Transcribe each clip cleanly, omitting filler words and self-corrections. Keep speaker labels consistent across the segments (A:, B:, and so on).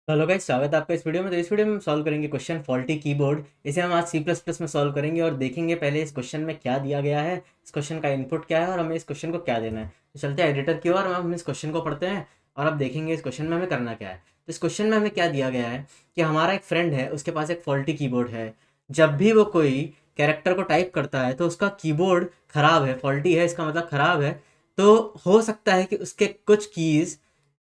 A: Hello guys, स्वागत है आपका इस वीडियो में। तो इस वीडियो में हम सॉल्व करेंगे क्वेश्चन फॉल्टी कीबोर्ड। इसे हम आज सी प्लस प्लस में सॉल्व करेंगे और देखेंगे पहले इस क्वेश्चन में क्या दिया गया है, इस क्वेश्चन का इनपुट क्या है और हमें इस क्वेश्चन को क्या देना है। तो चलते हैं एडिटर की ओर और हम इस क्वेश्चन को पढ़ते हैं और अब देखेंगे इस क्वेश्चन में हमें करना क्या है। तो इस क्वेश्चन में हमें क्या दिया गया है कि हमारा एक फ्रेंड है, उसके पास एक फॉल्टी कीबोर्ड है। जब भी वो कोई कैरेक्टर को टाइप करता है तो उसका कीबोर्ड खराब है, फॉल्टी है, इसका मतलब खराब है। तो हो सकता है कि उसके कुछ कीज़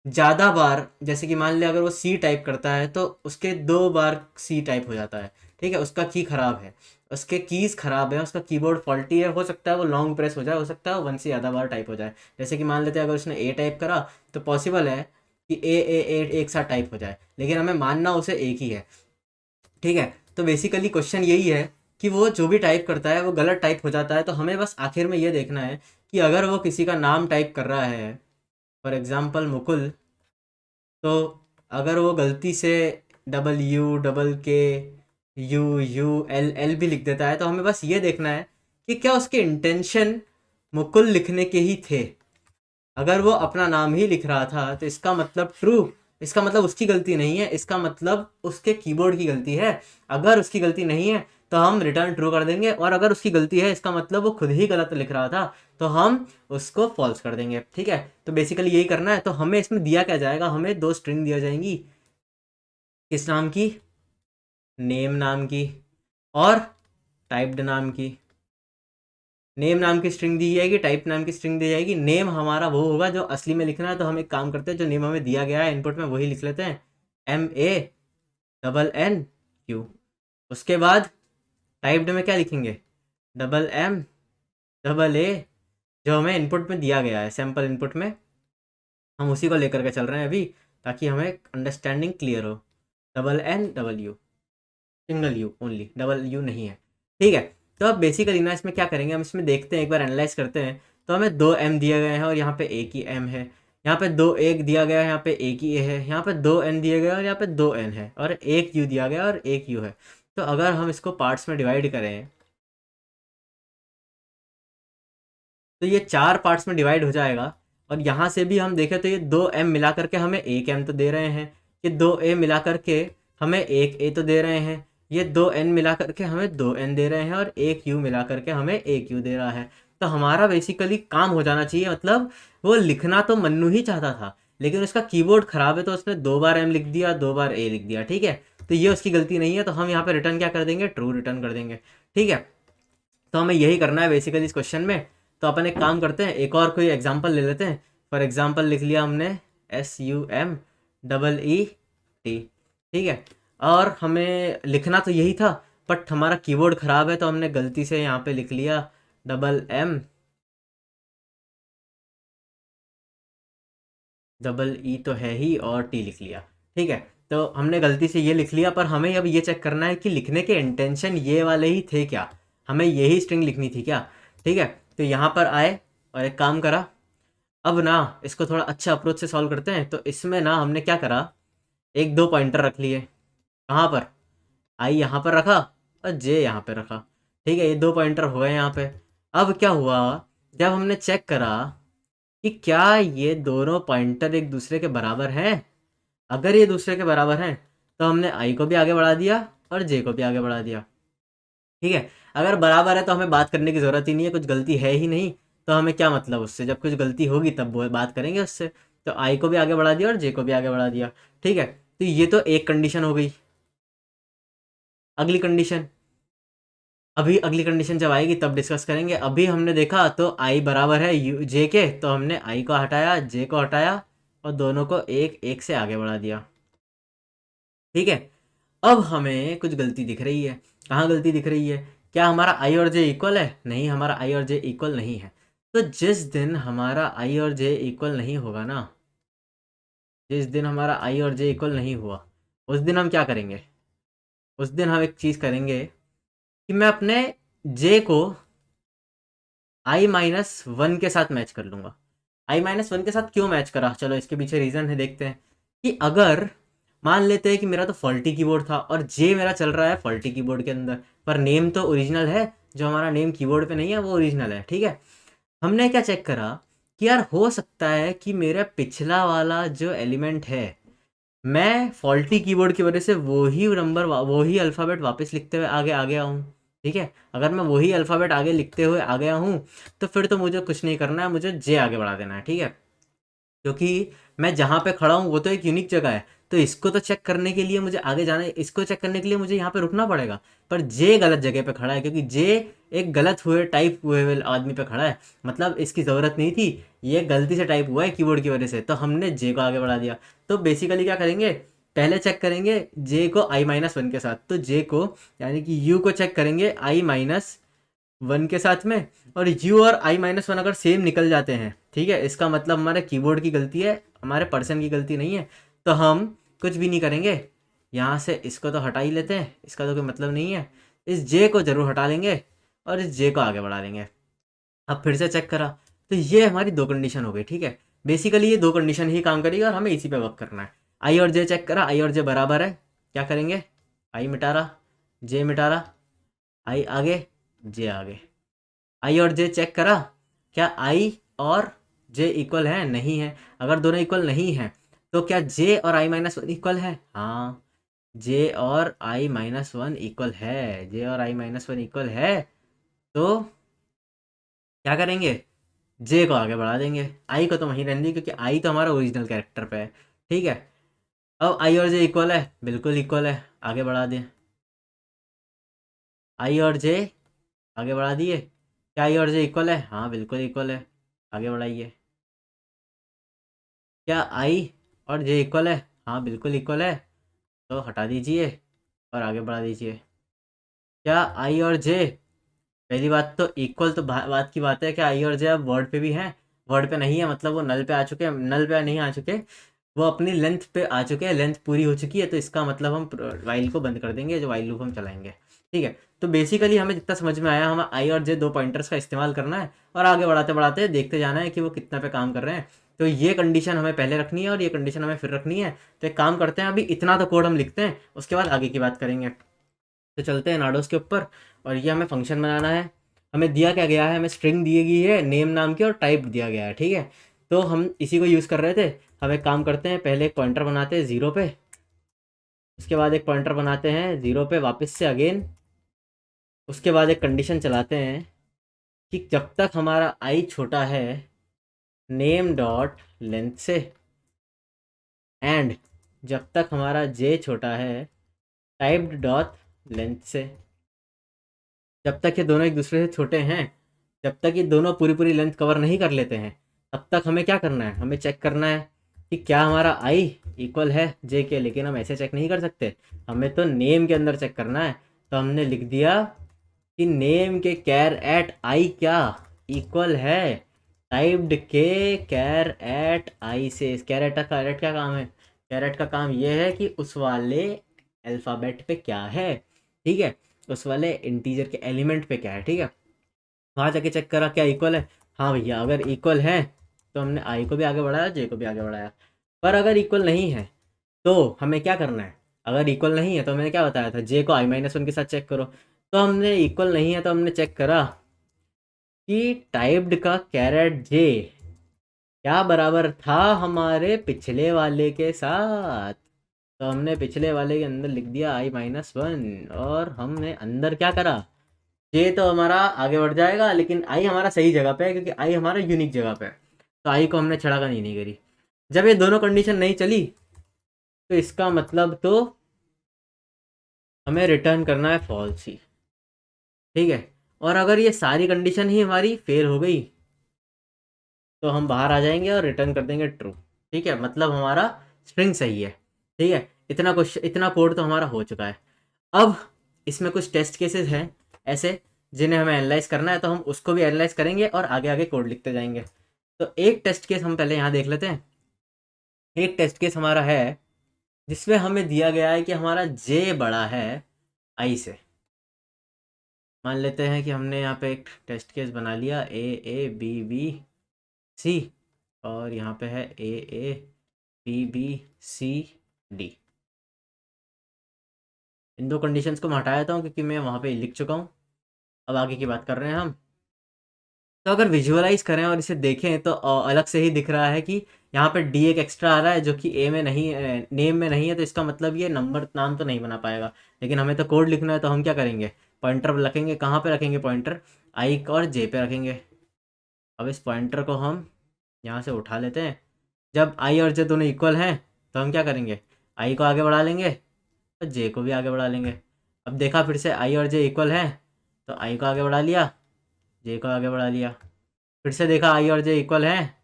A: ज़्यादा बार, जैसे कि मान लिया अगर वो सी टाइप करता है तो उसके 2 बार सी टाइप हो जाता है। ठीक है, उसका की ख़राब है, उसके कीज़ ख़राब है, उसका कीबोर्ड फॉल्टी है। हो सकता है वो लॉन्ग प्रेस हो जाए, हो सकता है वो 1 से ज़्यादा बार टाइप हो जाए। जैसे कि मान लेते हैं अगर उसने ए टाइप करा तो पॉसिबल है कि ए एक साथ टाइप हो जाए, लेकिन हमें मानना उसे एक ही है। ठीक है, तो बेसिकली क्वेश्चन यही है कि वो जो भी टाइप करता है वो गलत टाइप हो जाता है। तो हमें बस आखिर में ये देखना है कि अगर वो किसी का नाम टाइप कर रहा है, फॉर एग्ज़ाम्पल मुकुल, तो अगर वो गलती से WW के यू एल भी लिख देता है तो हमें बस ये देखना है कि क्या उसके इंटेंशन मुकुल लिखने के ही थे। अगर वो अपना नाम ही लिख रहा था तो इसका मतलब ट्रू, इसका मतलब उसकी गलती नहीं है, इसका मतलब उसके कीबोर्ड की गलती है। अगर उसकी गलती नहीं है तो हम रिटर्न ट्रू कर देंगे, और अगर उसकी गलती है इसका मतलब वो खुद ही गलत लिख रहा था तो हम उसको फॉल्स कर देंगे। ठीक है, तो बेसिकली यही करना है। तो हमें इसमें दिया क्या जाएगा, हमें 2 स्ट्रिंग दिया जाएंगी। किस नाम की? नेम नाम की और टाइप्ड नाम की। नेम नाम की स्ट्रिंग दी जाएगी, टाइप नाम की स्ट्रिंग दी जाएगी। नेम हमारा वो होगा जो असली में लिखना है, तो हम एक काम करते हैं, जो नेम हमें दिया गया है इनपुट में वही लिख लेते हैं, MANNQ। उसके बाद टाइप्ड में क्या लिखेंगे, MM AA, जो हमें इनपुट में दिया गया है सैम्पल इनपुट में, हम उसी को लेकर के चल रहे हैं अभी, ताकि हमें अंडरस्टैंडिंग क्लियर हो। NW, single you only, double U नहीं है। ठीक है, तो अब बेसिकली ना इसमें क्या करेंगे, हम इसमें देखते हैं, एक बार एनालाइज करते हैं। तो हमें 2M दिए गए हैं और यहाँ पे एक ही M है। यहाँ पे 2 A दिया गया है, यहाँ पे एक ही A है। यहाँ पे 2N दिए गए और यहाँ पे 2N है, और एक U दिया गया और एक U है। तो अगर हम इसको पार्ट्स में डिवाइड करें तो ये 4 पार्ट्स में डिवाइड हो जाएगा। और यहाँ से भी हम देखें तो ये 2M मिला करके हमें एक M तो दे रहे हैं, ये 2A मिला करके हमें एक A तो दे रहे हैं, ये 2N मिला करके हमें 2N दे रहे हैं, और एक U मिला करके हमें एक U दे रहा है। तो हमारा बेसिकली काम हो जाना चाहिए, मतलब वो लिखना तो मन्नू ही चाहता था, लेकिन उसका कीबोर्ड ख़राब है तो उसने 2 बार M लिख दिया, 2 बार A लिख दिया। ठीक है, तो ये उसकी गलती नहीं है, तो हम यहाँ पे रिटर्न क्या कर देंगे, ट्रू रिटर्न कर देंगे। ठीक है, तो हमें यही करना है बेसिकली इस क्वेश्चन में। तो अपन एक काम करते हैं, एक और कोई एग्जांपल ले लेते हैं। फॉर एग्जांपल लिख लिया हमने SUMEET। ठीक है, और हमें लिखना तो यही था, बट हमारा कीबोर्ड ख़राब है तो हमने गलती से यहाँ पे लिख लिया MM, तो है ही, और टी लिख लिया। ठीक है, तो हमने गलती से ये लिख लिया, पर हमें अब ये चेक करना है कि लिखने के इंटेंशन ये वाले ही थे क्या, हमें यही स्ट्रिंग लिखनी थी क्या। ठीक है, तो यहाँ पर आए और एक काम करा। अब ना इसको थोड़ा अच्छा अप्रोच से सॉल्व करते हैं। तो इसमें ना हमने क्या करा, एक दो पॉइंटर रख लिए। कहाँ पर? आई यहाँ पर रखा और जे यहाँ पे रखा। ठीक है, ये 2 पॉइंटर हो गए यहाँ पे। अब क्या हुआ, जब हमने चेक करा कि क्या ये दोनों पॉइंटर एक दूसरे के बराबर हैं, अगर ये दूसरे के बराबर हैं तो हमने आई को भी आगे बढ़ा दिया और जे को भी आगे बढ़ा दिया। ठीक है, अगर बराबर है तो हमें बात करने की ज़रूरत ही नहीं है, कुछ गलती है ही नहीं, तो हमें क्या मतलब उससे, जब कुछ गलती होगी तब वो बात करेंगे उससे। तो आई को भी आगे बढ़ा दिया और जे को भी आगे बढ़ा दिया। ठीक है, तो ये तो एक कंडीशन हो गई। अगली कंडीशन, अभी अगली कंडीशन जब आएगी तब डिस्कस करेंगे। अभी हमने देखा तो आई बराबर है यू जे के, तो हमने आई को हटाया, जे को हटाया और दोनों को एक एक से आगे बढ़ा दिया। ठीक है, अब हमें कुछ गलती दिख रही है। कहाँ गलती दिख रही है? क्या हमारा आई और जे इक्वल है? नहीं, हमारा आई और जे इक्वल नहीं है। तो जिस दिन हमारा आई और जे इक्वल नहीं होगा ना, जिस दिन हमारा आई और जे इक्वल नहीं हुआ, उस दिन हम क्या करेंगे, उस दिन हम एक चीज़ करेंगे कि मैं अपने जे को i-1 के साथ मैच कर लूँगा। i-1 के साथ क्यों मैच करा, चलो इसके पीछे रीज़न है, देखते हैं। कि अगर मान लेते हैं कि मेरा तो फॉल्टी कीबोर्ड था और जे मेरा चल रहा है फॉल्टी कीबोर्ड के अंदर, पर नेम तो ओरिजिनल है, जो हमारा नेम कीबोर्ड पे नहीं है वो ओरिजिनल है। ठीक है, हमने क्या चेक करा कि यार हो सकता है कि मेरा पिछला वाला जो एलिमेंट है मैं फॉल्टी कीबोर्ड की वजह से वही नंबर वही अल्फ़ाबेट वापस लिखते हुए आगे आ गया हूँ, ठीक है? अगर मैं वही अल्फ़ाबेट आगे लिखते हुए आ गया हूँ, तो फिर तो मुझे कुछ नहीं करना है, मुझे जे आगे बढ़ा देना है, ठीक है? क्योंकि मैं जहाँ पे खड़ा हूँ वो तो एक यूनिक जगह है, तो इसको तो चेक करने के लिए मुझे आगे जाना है, इसको चेक करने के लिए मुझे यहाँ पे रुकना पड़ेगा। पर जे गलत जगह पे खड़ा है, क्योंकि जे एक गलत हुए टाइप हुए हुए आदमी पे खड़ा है, मतलब इसकी ज़रूरत नहीं थी, ये गलती से टाइप हुआ है कीबोर्ड की वजह से, तो हमने जे को आगे बढ़ा दिया। तो बेसिकली क्या करेंगे, पहले चेक करेंगे जे को i-1 के साथ, तो जे को यानी कि यू को चेक करेंगे i-1 के साथ में, और यू और i-1 अगर सेम निकल जाते हैं, ठीक है, इसका मतलब हमारे कीबोर्ड की गलती है, हमारे पर्सन की गलती नहीं है। तो हम कुछ भी नहीं करेंगे, यहाँ से इसको तो हटा ही लेते हैं, इसका तो कोई मतलब नहीं है, इस जे को ज़रूर हटा लेंगे और इस जे को आगे बढ़ा देंगे। अब फिर से चेक करा, तो ये हमारी दो कंडीशन हो गई, ठीक है? बेसिकली ये दो कंडीशन ही काम करेगी और हमें इसी पे वर्क करना है। आई और जे चेक करा, आई और जे बराबर है, क्या करेंगे, आई मिटा रहा, जे मिटा रहा, आई आगे, जे आगे। आई और जे चेक करा, क्या आई और जे इक्वल है, नहीं है। अगर दोनों इक्वल नहीं है तो क्या जे और i-1 इक्वल है, हाँ, जे और i-1 इक्वल है, जे और i-1 इक्वल है। तो क्या करेंगे, जे को आगे बढ़ा देंगे, आई को तो वहीं रहने देंगे क्योंकि आई तो हमारा ओरिजिनल कैरेक्टर पे है, ठीक है? अब आई और जे इक्वल है, बिल्कुल इक्वल है, आगे बढ़ा दें, आई और जे आगे बढ़ा दिए। क्या आई और जे इक्वल है, हाँ बिल्कुल इक्वल है, आगे बढ़ाइए। क्या आई और जे इक्वल है, हाँ बिल्कुल इक्वल है, तो हटा दीजिए और आगे बढ़ा दीजिए। क्या आई और जे, पहली बात तो इक्वल तो बात की बात है, क्या आई और जे अब वर्ड पे भी हैं, वर्ड पे नहीं है, मतलब वो नल पे आ चुके हैं, नल पे नहीं आ चुके, वो अपनी लेंथ पे आ चुके हैं, लेंथ पूरी हो चुकी है, तो इसका मतलब हम वाइल को बंद कर देंगे, जो वाइल लूप हम चलाएंगे, ठीक है? तो बेसिकली हमें जितना समझ में आया, हमें आई और जे दो पॉइंटर्स का इस्तेमाल करना है और आगे बढ़ाते बढ़ाते देखते जाना है कि वो कितना पे काम कर रहे हैं। तो ये कंडीशन हमें पहले रखनी है और ये कंडीशन हमें फिर रखनी है। तो एक काम करते हैं, अभी इतना तो कोड हम लिखते हैं, उसके बाद आगे की बात करेंगे। तो चलते हैं नाडोस के ऊपर, और ये हमें फंक्शन बनाना है। हमें दिया क्या गया है, हमें स्ट्रिंग दी गई है नेम नाम की और टाइप दिया गया है, ठीक है? तो हम इसी को यूज़ कर रहे थे। हम एक काम करते हैं, पहले एक पॉइंटर बनाते हैं 0 पे, उसके बाद एक पॉइंटर बनाते हैं 0 पे वापस से अगेन, उसके बाद एक कंडीशन चलाते हैं कि जब तक हमारा आई छोटा है नेम डॉट लेंथ से, एंड जब तक हमारा जे छोटा है टाइप्ड डॉट लेंथ से। जब तक ये दोनों एक दूसरे से छोटे हैं, जब तक ये दोनों पूरी पूरी लेंथ कवर नहीं कर लेते हैं, तब तक हमें क्या करना है, हमें चेक करना है कि क्या हमारा आई इक्वल है जे के। लेकिन हम ऐसे चेक नहीं कर सकते, हमें तो नेम के अंदर चेक करना है। तो हमने लिख दिया कि नेम के कैर एट आई क्या इक्वल है टाइप्ड के कैर एट आई से। कैरेट का काम है, कैरेट का काम ये है कि उस वाले अल्फ़ाबेट पे क्या है, ठीक है, उस वाले इंटीजर के एलिमेंट पे क्या है, ठीक है? वहाँ जाके चेक करा क्या इक्वल है, हाँ भैया अगर इक्वल है तो हमने आई को भी आगे बढ़ाया, जे को भी आगे बढ़ाया। पर अगर इक्वल नहीं है तो हमें क्या करना है, अगर इक्वल नहीं है तो मैंने क्या बताया था, जे को i-1 के साथ चेक करो। तो हमने इक्वल नहीं है तो हमने चेक करा कि टाइप्ड का कैरेट जे क्या बराबर था हमारे पिछले वाले के साथ। तो हमने पिछले वाले के अंदर लिख दिया i-1, और हमने अंदर क्या करा, जे तो हमारा आगे बढ़ जाएगा लेकिन आई हमारा सही जगह पे है क्योंकि आई हमारा यूनिक जगह पे है, तो आई को हमने छड़ाका नहीं करी। जब ये दोनों कंडीशन नहीं चली तो इसका मतलब तो हमें रिटर्न करना है फॉल्स ही, ठीक है? और अगर ये सारी कंडीशन ही हमारी फेल हो गई तो हम बाहर आ जाएंगे और रिटर्न कर देंगे ट्रू, ठीक है? मतलब हमारा स्ट्रिंग सही है, ठीक है? इतना कोड तो हमारा हो चुका है। अब इसमें कुछ टेस्ट केसेस हैं ऐसे जिन्हें हमें एनालाइज करना है, तो हम उसको भी एनालाइज करेंगे और आगे आगे कोड लिखते जाएंगे। तो एक टेस्ट केस हम पहले यहाँ देख लेते हैं। एक टेस्ट केस हमारा है जिसमें हमें दिया गया है कि हमारा जे बड़ा है आई से। मान लेते हैं कि हमने यहाँ पे एक टेस्ट केस बना लिया A A B B C, और यहाँ पे है A A B B C D। इन दो कंडीशंस को मैं हटा देता हूँ क्योंकि मैं वहाँ पे लिख चुका हूँ। अब आगे की बात कर रहे हैं हम। तो अगर विजुअलाइज करें और इसे देखें तो अलग से ही दिख रहा है कि यहाँ पे डी एक एक्स्ट्रा आ रहा है जो कि ए में नहीं, नेम में नहीं है, तो इसका मतलब ये नंबर नाम तो नहीं बना पाएगा। लेकिन हमें तो कोड लिखना है, तो हम क्या करेंगे, पॉइंटर रखेंगे। कहाँ पे रखेंगे पॉइंटर, आई और जे पे रखेंगे। अब इस पॉइंटर को हम यहाँ से उठा लेते हैं। जब आई और जे दोनों इक्वल हैं तो हम क्या करेंगे, आई को आगे बढ़ा लेंगे और जे को भी आगे बढ़ा लेंगे। अब देखा फिर से आई और जे इक्वल हैं, तो आई को आगे बढ़ा लिया, जे को आगे बढ़ा लिया। फिर से देखा आई और जे इक्वल हैं,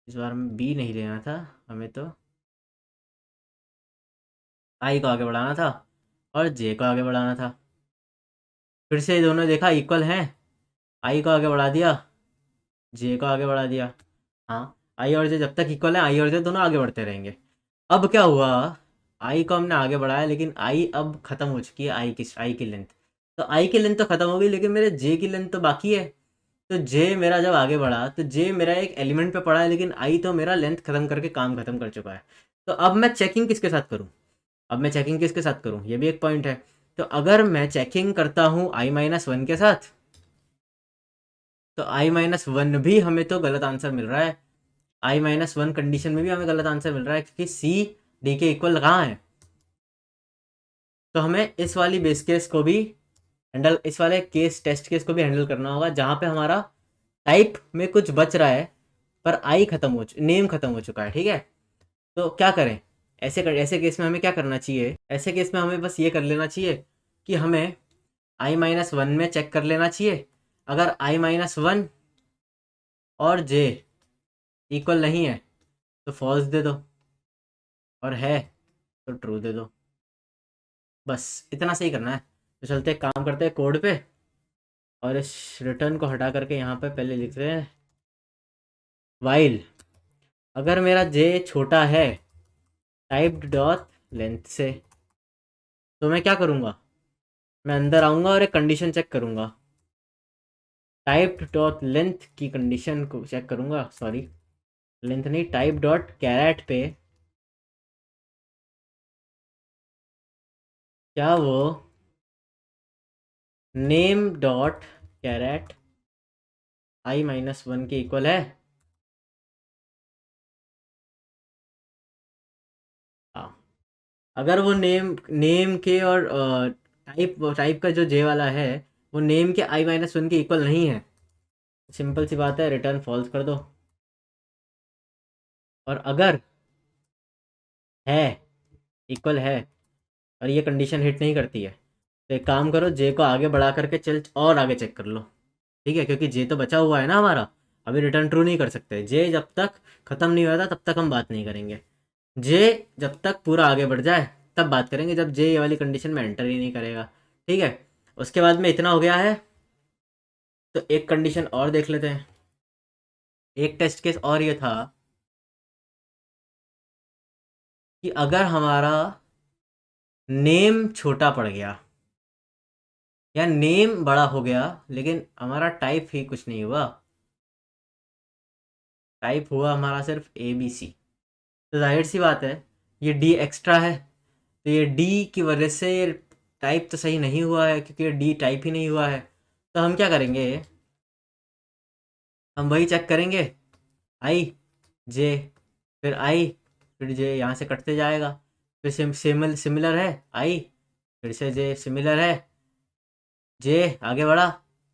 A: इस बार में बी नहीं लेना था हमें, तो आई को आगे बढ़ाना था और जे को आगे बढ़ाना था। फिर से ये दोनों देखा इक्वल हैं, आई को आगे बढ़ा दिया, जे को आगे बढ़ा दिया। हाँ, आई और जे जब तक इक्वल है आई और जे दोनों आगे बढ़ते रहेंगे। अब क्या हुआ, आई को हमने आगे बढ़ाया, लेकिन आई अब खत्म हो चुकी है, आई की लेंथ। तो आई की लेंथ तो खत्म हो गई, लेकिन मेरे जे की लेंथ तो बाकी है। तो जे मेरा जब आगे बढ़ा तो जे मेरा एक एलिमेंट पे पड़ा है, लेकिन आई तो मेरा लेंथ खत्म करके काम खत्म कर चुका है। तो अब मैं चेकिंग किसके साथ करूँ, अब मैं चेकिंग किसके साथ करूँ, ये भी एक पॉइंट है। तो अगर मैं चेकिंग करता हूँ i-1 के साथ, तो i-1 भी हमें तो गलत आंसर मिल रहा है। i-1 कंडीशन में भी हमें गलत आंसर मिल रहा है, क्योंकि सी डी के इक्वल कहाँ है। तो हमें इस वाली बेस केस को भी हैंडल, इस वाले केस टेस्ट केस को भी हैंडल करना होगा, जहाँ पे हमारा टाइप में कुछ बच रहा है पर आई खत्म हो, नेम खत्म हो चुका है। ठीक है, तो क्या करें, ऐसे केस में हमें क्या करना चाहिए, ऐसे केस में हमें बस ये कर लेना चाहिए कि हमें i-1 में चेक कर लेना चाहिए। अगर i-1 और जे इक्वल नहीं है तो फॉल्स दे दो, और है तो ट्रू दे दो। बस इतना सही करना है। तो चलते एक काम करते हैं कोड पे, और इस रिटर्न को हटा करके यहाँ पे पहले लिखते हैं वाइल। अगर मेरा जे छोटा है टाइप्ड डॉट लेंथ से, तो मैं क्या करूँगा, मैं अंदर आऊँगा और एक कंडीशन चेक करूँगा, टाइप्ड डॉट लेंथ की कंडीशन को चेक करूँगा, सॉरी लेंथ नहीं, टाइप डॉट कैरेट पे क्या वो नेम डॉट कैरेट i-1 के इक्वल है। हाँ, अगर वो नेम के और टाइप टाइप का जो जे वाला है वो नेम के i-1 के इक्वल नहीं है, सिंपल सी बात है, रिटर्न फॉल्स कर दो। और अगर है, इक्वल है, और ये कंडीशन हिट नहीं करती है, तो एक काम करो, जे को आगे बढ़ा करके चल और आगे चेक कर लो। ठीक है, क्योंकि जे तो बचा हुआ है ना हमारा, अभी रिटर्न ट्रू नहीं कर सकते। जे जब तक ख़त्म नहीं होता तब तक हम बात नहीं करेंगे। जे जब तक पूरा आगे बढ़ जाए तब बात करेंगे, जब जे ये वाली कंडीशन में एंटर ही नहीं करेगा। ठीक है, उसके बाद में इतना हो गया है, तो एक कंडीशन और देख लेते हैं। एक टेस्ट केस और ये था कि अगर हमारा नेम छोटा पड़ गया या नेम बड़ा हो गया, लेकिन हमारा टाइप ही कुछ नहीं हुआ, टाइप हुआ हमारा सिर्फ ABC, तो जाहिर सी बात है ये डी एक्स्ट्रा है। तो ये डी की वजह से टाइप तो सही नहीं हुआ है, क्योंकि ये डी टाइप ही नहीं हुआ है। तो हम क्या करेंगे, हम वही चेक करेंगे, आई जे, फिर आई, फिर जे, यहाँ से कटते जाएगा। फिर सिमिलर है आई, फिर से जे सिमिलर है, जे आगे बढ़ा,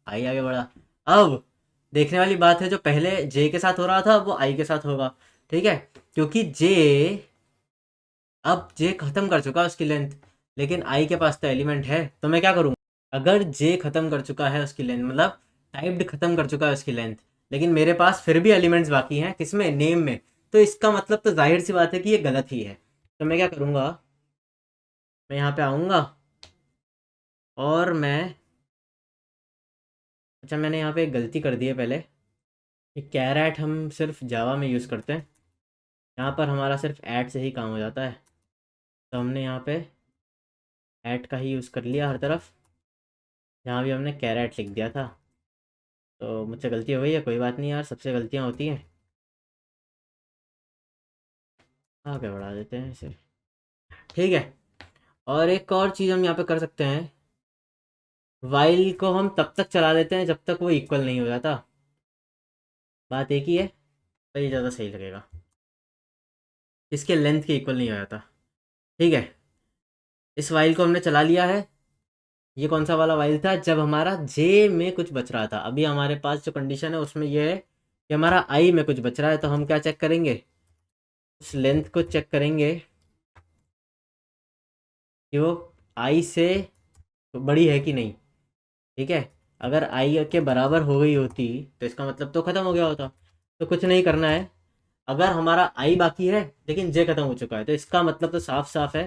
A: आई आगे बढ़ा। अब देखने वाली बात है, जो पहले जे के साथ हो रहा था वो आई के साथ होगा। ठीक है, क्योंकि जे, अब जे खत्म कर चुका है उसकी लेंथ, लेकिन आई के पास तो एलिमेंट है, तो मैं क्या करूँगा, अगर जे खत्म कर चुका है उसकी लेंथ, मतलब टाइप्ड खत्म कर चुका है उसकी लेंथ, लेकिन मेरे पास फिर भी एलिमेंट्स बाकी हैं, किसमें, नेम में, तो इसका मतलब तो जाहिर सी बात है कि ये गलत ही है। तो मैं क्या करूँगा, मैं यहाँ पे आऊँगा और मैं, अच्छा मैंने यहाँ पे एक गलती कर दी है पहले, कि कैरेट हम सिर्फ जावा में यूज़ करते हैं, यहाँ पर हमारा सिर्फ ऐड से ही काम हो जाता है। तो हमने यहाँ पे ऐड का ही यूज़ कर लिया हर तरफ, जहाँ भी हमने कैरेट लिख दिया था। तो मुझसे गलती हो गई है, कोई बात नहीं यार, सबसे गलतियाँ होती हैं। आगे बढ़ा देते हैं इसे। ठीक है, और एक और चीज़ हम यहाँ पे कर सकते हैं, वाइल को हम तब तक चला देते हैं जब तक वो इक्वल नहीं हो जाता। बात एक ही है, तो ये ज़्यादा सही लगेगा। इसके लेंथ के इक्वल नहीं आया था। ठीक है, इस वाइल को हमने चला लिया है। ये कौन सा वाला वाइल था, जब हमारा जे में कुछ बच रहा था। अभी हमारे पास जो कंडीशन है उसमें ये है कि हमारा आई में कुछ बच रहा है, तो हम क्या चेक करेंगे, उस लेंथ को चेक करेंगे कि वो आई से बड़ी है कि नहीं। ठीक है, अगर आई के बराबर हो गई होती तो इसका मतलब तो ख़त्म हो गया होता। तो कुछ नहीं करना है, अगर हमारा आई बाकी है लेकिन जे ख़त्म हो चुका है, तो इसका मतलब तो साफ साफ है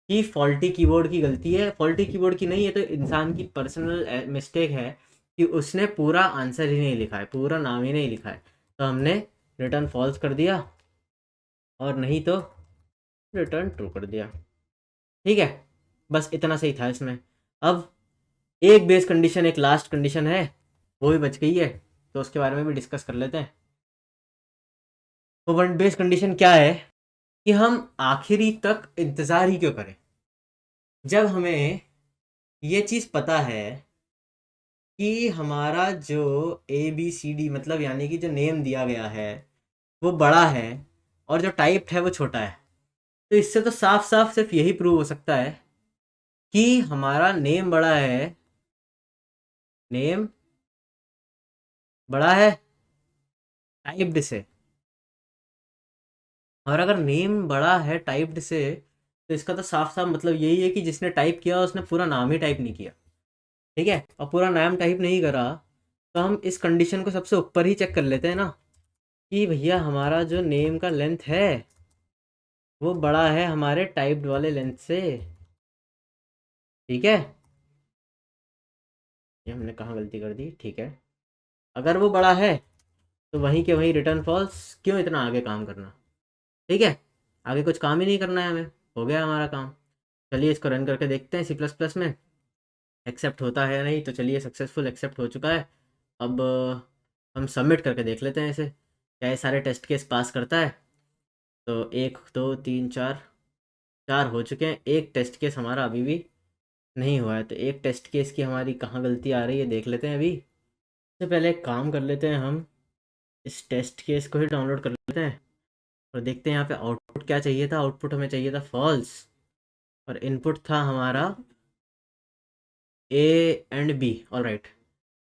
A: कि फॉल्टी कीबोर्ड की गलती है। फॉल्टी कीबोर्ड की नहीं है, तो इंसान की पर्सनल मिस्टेक है कि उसने पूरा आंसर ही नहीं लिखा है, पूरा नाम ही नहीं लिखा है। तो हमने रिटर्न फॉल्स कर दिया, और नहीं तो रिटर्न ट्रू कर दिया। ठीक है, बस इतना सही था इसमें। अब एक बेस कंडीशन, एक लास्ट कंडीशन है, वो भी बच गई है, तो उसके बारे में भी डिस्कस कर लेते हैं। तो वन बेस कंडीशन क्या है कि हम आखिरी तक इंतज़ार ही क्यों करें, जब हमें ये चीज़ पता है कि हमारा जो ए बी सी डी मतलब यानी कि जो नेम दिया गया है वो बड़ा है और जो टाइप है वो छोटा है। तो इससे तो साफ साफ सिर्फ यही प्रूव हो सकता है कि हमारा नेम बड़ा है, नेम बड़ा है टाइप्ड से। और अगर नेम बड़ा है टाइप्ड से, तो इसका तो साफ साफ मतलब यही है कि जिसने टाइप किया उसने पूरा नाम ही टाइप नहीं किया। ठीक है, और पूरा नाम टाइप नहीं करा, तो हम इस कंडीशन को सबसे ऊपर ही चेक कर लेते हैं ना, कि भैया हमारा जो नेम का लेंथ है वो बड़ा है हमारे टाइप्ड वाले लेंथ से। ठीक है, ये हमने कहाँ गलती कर दी। ठीक है, अगर वो बड़ा है तो वहीं के वहीं रिटर्न फॉल्स, क्यों इतना आगे काम करना। ठीक है, आगे कुछ काम ही नहीं करना है हमें, हो गया हमारा काम। चलिए इसको रन करके देखते हैं सी प्लस प्लस में, एक्सेप्ट होता है या नहीं। तो चलिए सक्सेसफुल एक्सेप्ट हो चुका है। अब हम सबमिट करके देख लेते हैं इसे, क्या ये सारे टेस्ट केस पास करता है। तो 1 2 3 4, 4 हो चुके हैं। एक टेस्ट केस हमारा अभी भी नहीं हुआ है, तो एक टेस्ट केस की हमारी कहाँ गलती आ रही है देख लेते हैं अभी। सबसे पहले एक काम कर लेते हैं, हम इस टेस्ट केस को ही डाउनलोड कर लेते हैं और देखते हैं यहाँ पे आउटपुट क्या चाहिए था। आउटपुट हमें चाहिए था फॉल्स, और इनपुट था हमारा A and B. All right,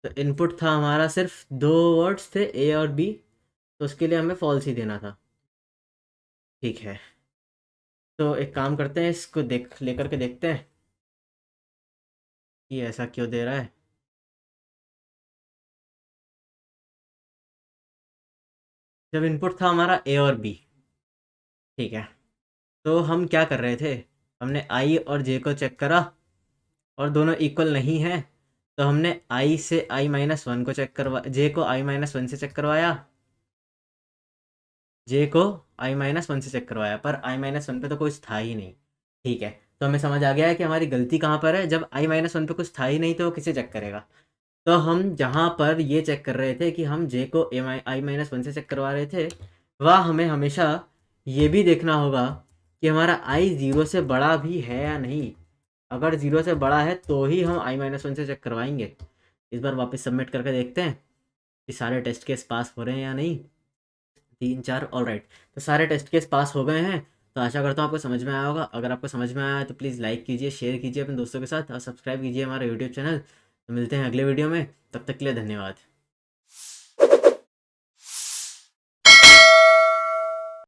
A: तो इनपुट था हमारा सिर्फ दो वर्ड्स थे ए और बी, तो उसके लिए हमें फॉल्स ही देना था। ठीक है, तो एक काम करते हैं, इसको देख लेकर के देखते हैं कि ऐसा क्यों दे रहा है। जब इनपुट था हमारा ए और बी, ठीक है, तो हम क्या कर रहे थे, हमने आई और जे को चेक करा और दोनों इक्वल नहीं हैं, तो हमने आई से i-1 को चेक करवा, जे को i-1 से चेक करवाया, जे को i-1 से चेक करवाया, पर i-1 पे तो कुछ था ही नहीं। ठीक है, तो हमें समझ आ गया है कि हमारी गलती कहाँ पर है। जब i-1 पे कुछ था ही नहीं तो वो किसे चेक करेगा। तो हम जहाँ पर ये चेक कर रहे थे कि हम जे को i-1 से चेक करवा रहे थे, वह हमें हमेशा ये भी देखना होगा कि हमारा आई ज़ीरो से बड़ा भी है या नहीं। अगर ज़ीरो से बड़ा है तो ही हम i-1 से चेक करवाएंगे। इस बार वापस सबमिट करके देखते हैं कि सारे टेस्ट केस पास हो रहे हैं या नहीं। 3 4, ऑल राइट, तो सारे टेस्ट केस पास हो गए हैं। तो आशा करता हूँ आपको समझ में आया होगा। अगर आपको समझ में आया है तो प्लीज़ लाइक कीजिए, शेयर कीजिए अपने दोस्तों के साथ और सब्सक्राइब कीजिए हमारा यूट्यूब चैनल। तो मिलते हैं अगले वीडियो में, तब तक के लिए धन्यवाद।